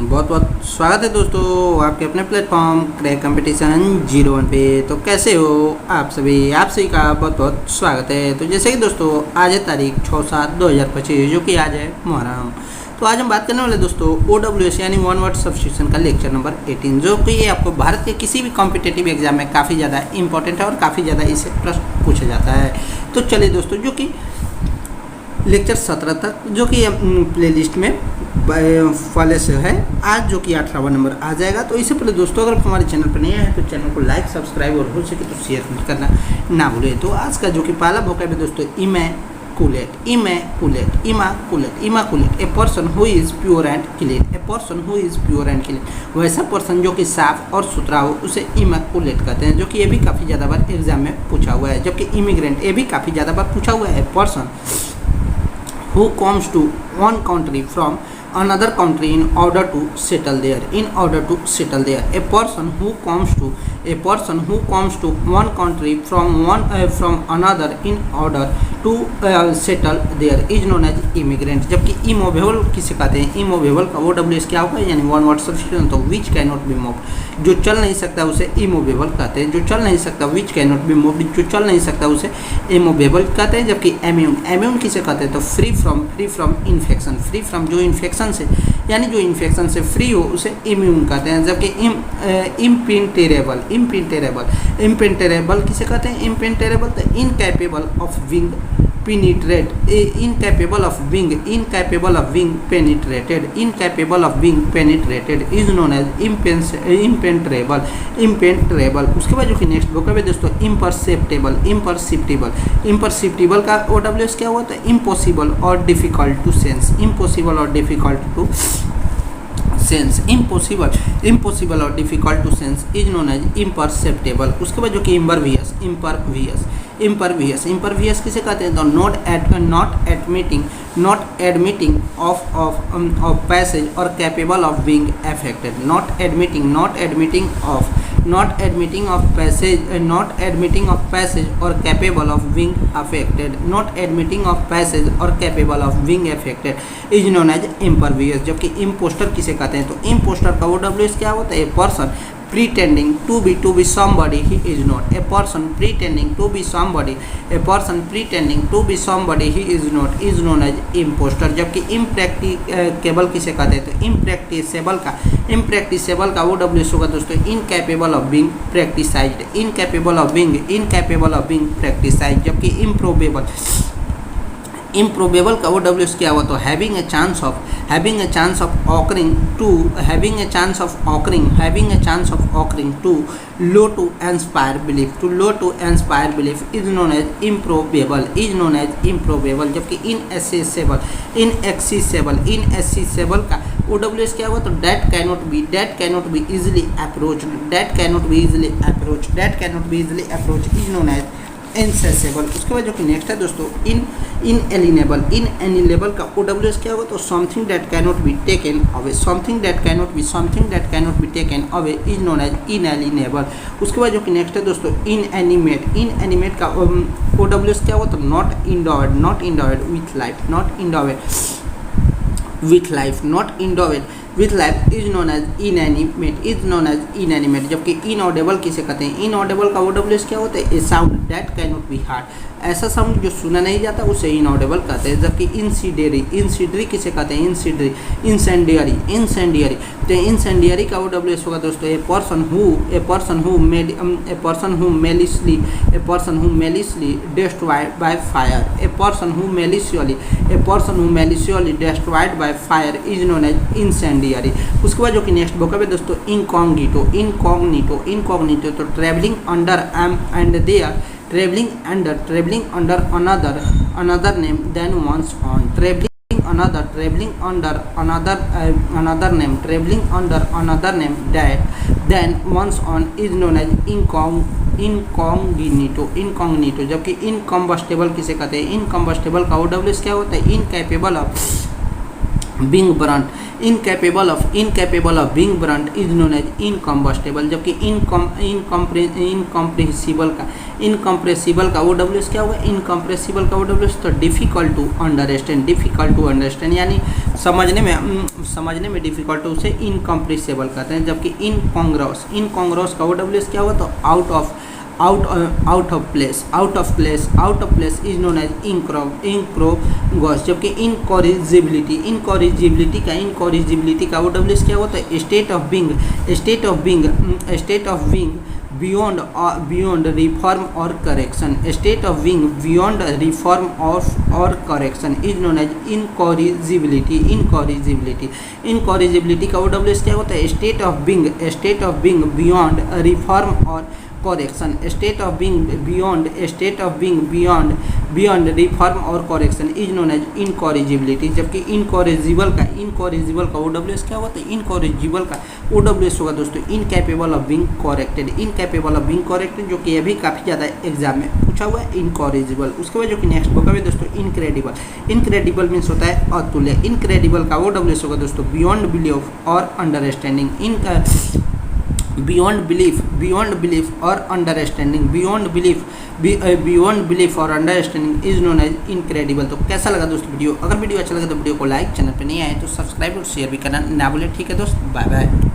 बहुत बहुत स्वागत है दोस्तों आपके अपने प्लेटफॉर्म क्रैक कंपटीशन 01 पे। तो कैसे हो आप सभी का बहुत बहुत स्वागत है। तो जैसे कि दोस्तों आज है तारीख 6/7/2025 जो कि आज है मुहर्रम। तो आज हम बात करने वाले दोस्तों OWS यानी वन वर्ड सब्स्टिट्यूशन का लेक्चर नंबर 18 जो कि आपको भारत के किसी भी कॉम्पिटेटिव एग्जाम में काफ़ी ज़्यादा इंपॉर्टेंट है और काफ़ी ज़्यादा इससे प्रश्न पूछा जाता है। तो चलिए दोस्तों, जो कि लेक्चर 17 तक जो कि प्लेलिस्ट में वाले से है, आज जो कि 18वां नंबर आ जाएगा। तो इससे पहले दोस्तों, अगर हमारे चैनल पर नए हैं तो चैनल को लाइक सब्सक्राइब और हो सके तो शेयर करना ना भूलें। तो आज का जो कि पहला वोकैब है दोस्तों immaculate. A person who is pure and clean. A person who is pure and clean, वैसा पर्सन जो कि साफ और सुथरा हो उसे इमैकुलेट कहते हैं, जो कि ये भी काफ़ी ज़्यादा बार एग्जाम में पूछा हुआ है। जबकि इमिग्रेंट, ये भी काफ़ी ज़्यादा बार पूछा हुआ है। Person who comes to one country from another country in order to settle there. A person who comes to one country from another in order to settle there is known as immigrant। जबकि immovable किसे कहते हैं? immovable का OWS क्या होगा, यानी one word substitution. तो which cannot be moved, जो चल नहीं सकता उसे immovable कहते हैं। जो चल नहीं सकता which cannot be moved, जो चल नहीं सकता उसे immovable कहते हैं। जबकि immune किसे कहते हैं? तो free from infection, free from जो इन्फेक्शन से यानी जो इन्फेक्शन से फ्री हो उसे इम्यून कहते हैं। जबकि इम्पेंटेरेबल किसे कहते हैं? इम्पेंटेरेबल तो incapable of being penetrated is known as impenetrable. उसके बाद जो कि नेक्स्ट वोकैब है दोस्तों इम्परसिप्टिबल का OWS क्या हुआ? तो इम्पॉसिबल और डिफिकल्ट टू सेंस। इम्पॉसिबल और difficult to sense is known as imperceptible. उसके बाद जो कि इम्परवियस किसे कहते हैं? तो नॉट एडमिटिंग ऑफ पैसेज और capable of being affected. Not admitting of passage और capable of being affected is known as impervious. जबकि इम्पोस्टर किसे कहते हैं? तो इम्पोस्टर का OWS क्या होता है? A person pretending to be somebody he is not। a person pretending to be somebody he is not is known as imposter। जबकि impracticable किसे कहते हैं? तो impracticable का OWS होगा दोस्तों incapable of being practiced। जबकि improbable का OWS क्या हुआ? तो having a chance of occurring to low to inspire belief is known as improbable। जबकि inaccessible का OWS क्या हुआ? तो that cannot be easily approached is known as इनसेसेबल। उसके बाद जो कि नेक्स्ट है दोस्तों इनएलिनेबल का OWS क्या होगा? तो something that cannot be taken away is known as inalienable. उसके बाद जो कि नेक्स्ट है दोस्तों इनएनिमेट का OWS क्या होगा? तो not endowed with life is known as inanimate. जबकि इनऑडेबल किसे कहते हैं? इनऑडेबल का OWS क्या होता है? A sound that cannot be heard, ऐसा साउंड जो सुना नहीं जाता उसे इनऑडेबल कहते हैं। जबकि इंसिडरी किसे कहते हैं? इंसेंडियरी तो इंसेंडियरी का OWS होगा दोस्तों a person who maliciously destroyed by fire. A person who maliciously destroyed by fire is known as incendiary. उसके बाद जो कि नेक्स्ट वोकैब है दोस्तों इनकॉग्निटो तो traveling under and there traveling under another name than one's own। traveling under another name than one's own is known as incognito। जबकि इनकम्बस्टेबल किसे कहते हैं? इनकम्बस्टेबल का OWS क्या होता है? Incapable of being burned is known as incombustible. जबकि incompressible का इनकम्प्रेसिबल का OWS क्या होगा, इनकम्प्रेसिबल का OWS तो difficult to understand, difficult to understand यानी समझने में डिफ़िकल्ट, उसे इनकम्प्रेसिबल कहते हैं। जबकि इनकॉन्ग्रुअस का OWS क्या होगा, तो out of place is known as incongruous. जबकि इनकॉरिजिबिलिटी का OWS क्या होता है, state of being beyond reform और correction, state of being beyond reform और correction is known as incorrigibility का OWS क्या होता है, state of being beyond reform और correction, state of being beyond reform और correction is known as incorrigibility. जबकि incorrigible का OWS क्या होता है, इनकॉरिजिबल का OWS होगा दोस्तों इनकैपेबल ऑफ बीइंग करेक्टेड, जो कि ये भी काफ़ी ज़्यादा एग्जाम में पूछा हुआ है, इनकॉरिजिबल। उसके बाद जो कि नेक्स्ट होगा दोस्तों इनक्रेडिबल मीन्स होता है अतुल्य। इनक्रेडिबल का OWS होगा दोस्तों बियॉन्ड बिलीफ और अंडरस्टैंडिंग, बियॉन्ड बिलीफ और understanding is known as incredible. तो कैसा लगा दोस्तों वीडियो? अगर वीडियो अच्छा लगा तो वीडियो को लाइक, चैनल पे नहीं आए तो सब्सक्राइब और शेयर भी करना ना भूलें। ठीक है दोस्त, बाय बाय।